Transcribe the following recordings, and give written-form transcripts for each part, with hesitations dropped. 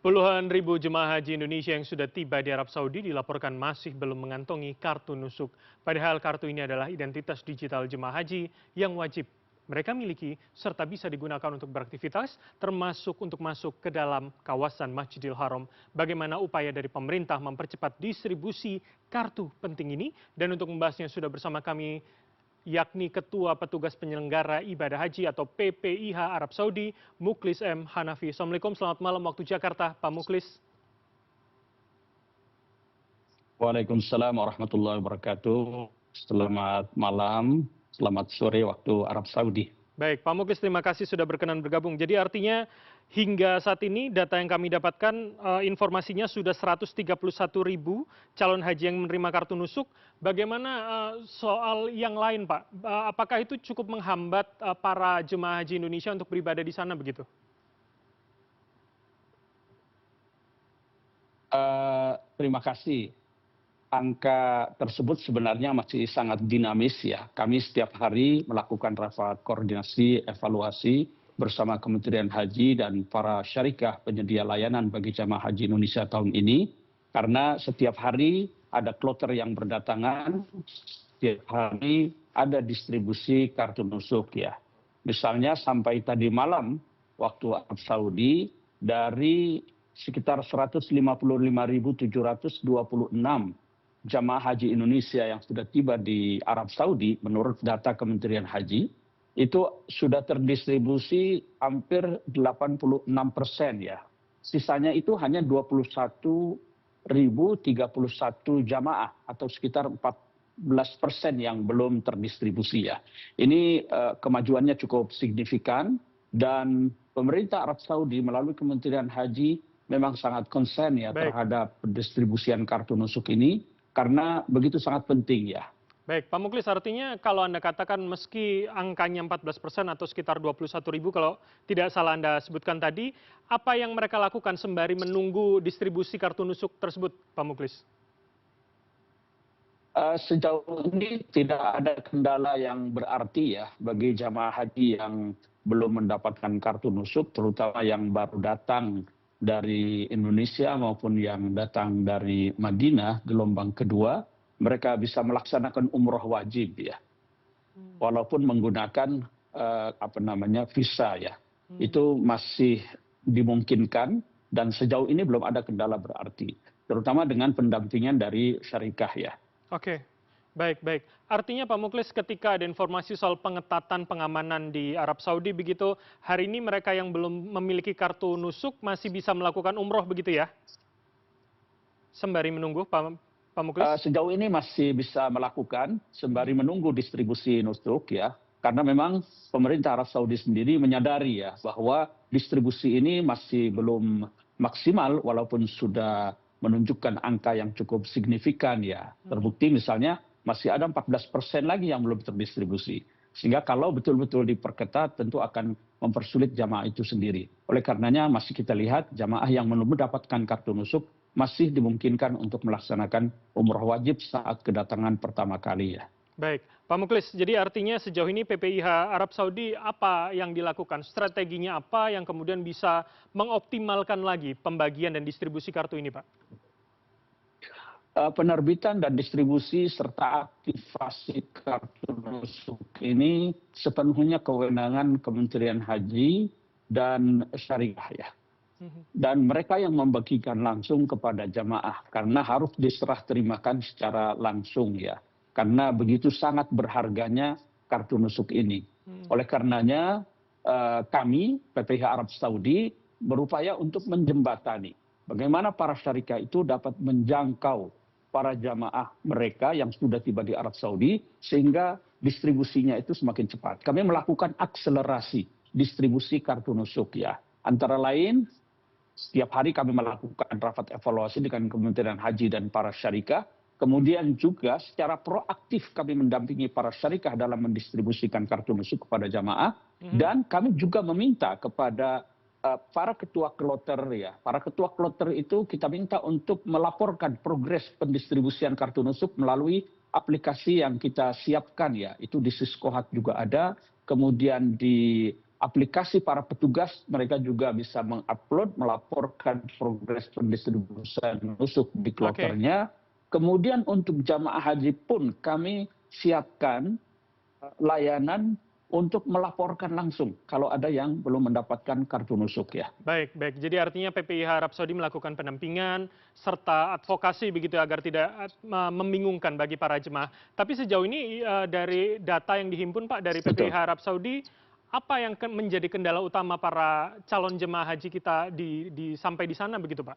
Puluhan ribu jemaah haji Indonesia yang sudah tiba di Arab Saudi dilaporkan masih belum mengantongi kartu nusuk. Padahal kartu ini adalah identitas digital jemaah haji yang wajib mereka miliki serta bisa digunakan untuk beraktivitas termasuk untuk masuk ke dalam kawasan Masjidil Haram. Bagaimana upaya dari pemerintah mempercepat distribusi kartu penting ini? Dan untuk membahasnya sudah bersama kami yakni Ketua Petugas Penyelenggara Ibadah Haji atau PPIH Arab Saudi, Mukhlis M. Hanafi. Assalamualaikum, selamat malam waktu Jakarta, Pak Mukhlis. Waalaikumsalam warahmatullahi wabarakatuh. Selamat malam, selamat sore waktu Arab Saudi. Baik, Pak Mukhlis, terima kasih sudah berkenan bergabung. Jadi artinya hingga saat ini data yang kami dapatkan informasinya sudah 131 ribu calon haji yang menerima kartu nusuk. Bagaimana soal yang lain, Pak? Apakah itu cukup menghambat para jemaah haji Indonesia untuk beribadah di sana begitu? Terima kasih. Angka tersebut sebenarnya masih sangat dinamis ya. Kami setiap hari melakukan rapat koordinasi, evaluasi bersama Kementerian Haji dan para syarikah penyedia layanan bagi jamaah haji Indonesia tahun ini. Karena setiap hari ada kloter yang berdatangan, setiap hari ada distribusi kartu nusuk ya. Misalnya sampai tadi malam waktu Arab Saudi dari sekitar 155.726 jamaah haji Indonesia yang sudah tiba di Arab Saudi menurut data Kementerian Haji itu sudah terdistribusi hampir 86% ya. Sisanya itu hanya 21.031 jamaah atau sekitar 14% yang belum terdistribusi ya. Ini kemajuannya cukup signifikan dan pemerintah Arab Saudi melalui Kementerian Haji memang sangat concern ya terhadap pendistribusian kartu nusuk ini. Karena begitu sangat penting ya. Baik, Pak Mukhlis, artinya kalau Anda katakan meski angkanya 14% atau sekitar 21 ribu kalau tidak salah Anda sebutkan tadi, apa yang mereka lakukan sembari menunggu distribusi kartu nusuk tersebut, Pak Mukhlis? Sejauh ini tidak ada kendala yang berarti ya bagi jamaah haji yang belum mendapatkan kartu nusuk, terutama yang baru datang dari Indonesia maupun yang datang dari Madinah gelombang kedua, mereka bisa melaksanakan umroh wajib ya, walaupun menggunakan visa ya, itu masih dimungkinkan dan sejauh ini belum ada kendala berarti, terutama dengan pendampingan dari syarikah ya. Oke. Baik. Artinya Pak Mukhlis ketika ada informasi soal pengetatan pengamanan di Arab Saudi begitu, hari ini mereka yang belum memiliki kartu nusuk masih bisa melakukan umroh begitu ya? Sembari menunggu Pak Mukhlis? Sejauh ini masih bisa melakukan sembari menunggu distribusi nusuk ya. Karena memang pemerintah Arab Saudi sendiri menyadari ya bahwa distribusi ini masih belum maksimal walaupun sudah menunjukkan angka yang cukup signifikan ya. Terbukti misalnya masih ada 14% lagi yang belum terdistribusi. Sehingga kalau betul-betul diperketat tentu akan mempersulit jamaah itu sendiri. Oleh karenanya masih kita lihat jamaah yang belum mendapatkan kartu nusuk masih dimungkinkan untuk melaksanakan umroh wajib saat kedatangan pertama kali ya. Baik, Pak Mukhlis, jadi artinya sejauh ini PPIH Arab Saudi apa yang dilakukan? Strateginya apa yang kemudian bisa mengoptimalkan lagi pembagian dan distribusi kartu ini, Pak? Penerbitan dan distribusi serta aktivasi kartu nusuk ini sepenuhnya kewenangan Kementerian Haji dan Syariah ya. Dan mereka yang membagikan langsung kepada jamaah karena harus diserah terimakan secara langsung ya. Karena begitu sangat berharganya kartu nusuk ini. Oleh karenanya kami PPIH Arab Saudi berupaya untuk menjembatani bagaimana para syarikah itu dapat menjangkau para jamaah mereka yang sudah tiba di Arab Saudi sehingga distribusinya itu semakin cepat. Kami melakukan akselerasi distribusi kartu nusuk ya. Antara lain setiap hari kami melakukan rapat evaluasi dengan Kementerian Haji dan para syarikah. Kemudian juga secara proaktif kami mendampingi para syarikah dalam mendistribusikan kartu nusuk kepada jamaah. Dan kami juga meminta kepada para ketua kloter ya. Para ketua kloter itu kita minta untuk melaporkan progres pendistribusian kartu nusuk melalui aplikasi yang kita siapkan ya. Itu di Siskohat juga ada, kemudian di aplikasi para petugas, mereka juga bisa mengupload, melaporkan progres pendistribusian nusuk di Oke. kloternya. Kemudian untuk jamaah haji pun kami siapkan layanan untuk melaporkan langsung kalau ada yang belum mendapatkan kartu nusuk ya. Baik, baik. Jadi artinya PPIH Arab Saudi melakukan pendampingan serta advokasi begitu ya, agar tidak membingungkan bagi para jemaah. Tapi sejauh ini dari data yang dihimpun Pak dari PPIH Betul. Arab Saudi, apa yang menjadi kendala utama para calon jemaah haji kita sampai di sana begitu Pak?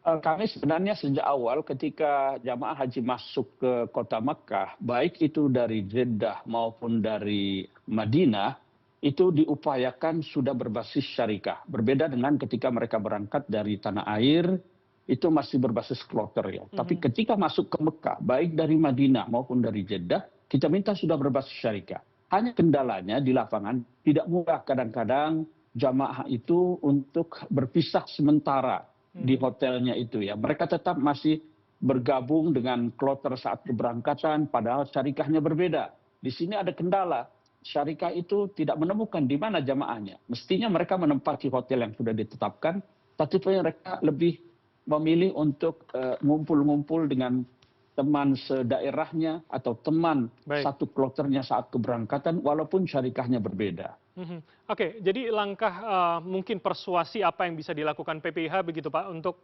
Kami sebenarnya sejak awal ketika jamaah haji masuk ke kota Makkah, baik itu dari Jeddah maupun dari Madinah, itu diupayakan sudah berbasis syarikah. Berbeda dengan ketika mereka berangkat dari tanah air, itu masih berbasis kloter ya. Tapi ketika masuk ke Mekah, baik dari Madinah maupun dari Jeddah, kita minta sudah berbasis syarikah. Hanya kendalanya di lapangan tidak mudah kadang-kadang jamaah itu untuk berpisah sementara di hotelnya itu ya. Mereka tetap masih bergabung dengan kloter saat keberangkatan, padahal syarikahnya berbeda. Di sini ada kendala. Syarikah itu tidak menemukan di mana jamaahnya. Mestinya mereka menempati hotel yang sudah ditetapkan, tapi mereka lebih memilih untuk ngumpul-ngumpul dengan teman sedaerahnya atau teman satu kloternya saat keberangkatan, walaupun syarikahnya berbeda. Oke, jadi langkah mungkin persuasi apa yang bisa dilakukan PPIH begitu Pak untuk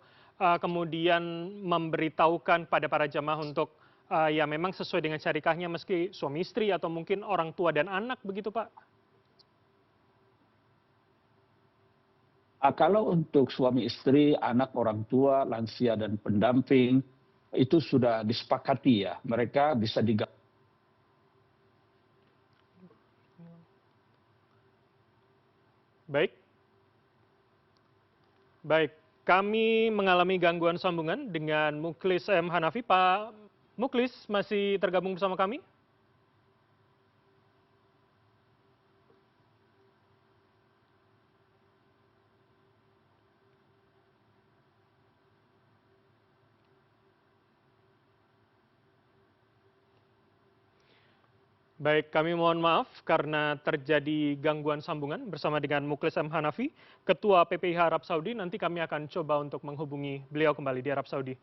kemudian memberitahukan pada para jamaah untuk ya memang sesuai dengan syarikahnya meski suami istri atau mungkin orang tua dan anak begitu Pak? Kalau untuk suami istri, anak, orang tua, lansia dan pendamping itu sudah disepakati ya. Mereka bisa digabung. Baik. Baik, kami mengalami gangguan sambungan dengan Muklis M. Hanafi. Pak Muklis masih tergabung bersama kami? Baik, kami mohon maaf karena terjadi gangguan sambungan bersama dengan Muklis M. Hanafi, Ketua PPIH Arab Saudi. Nanti kami akan coba untuk menghubungi beliau kembali di Arab Saudi.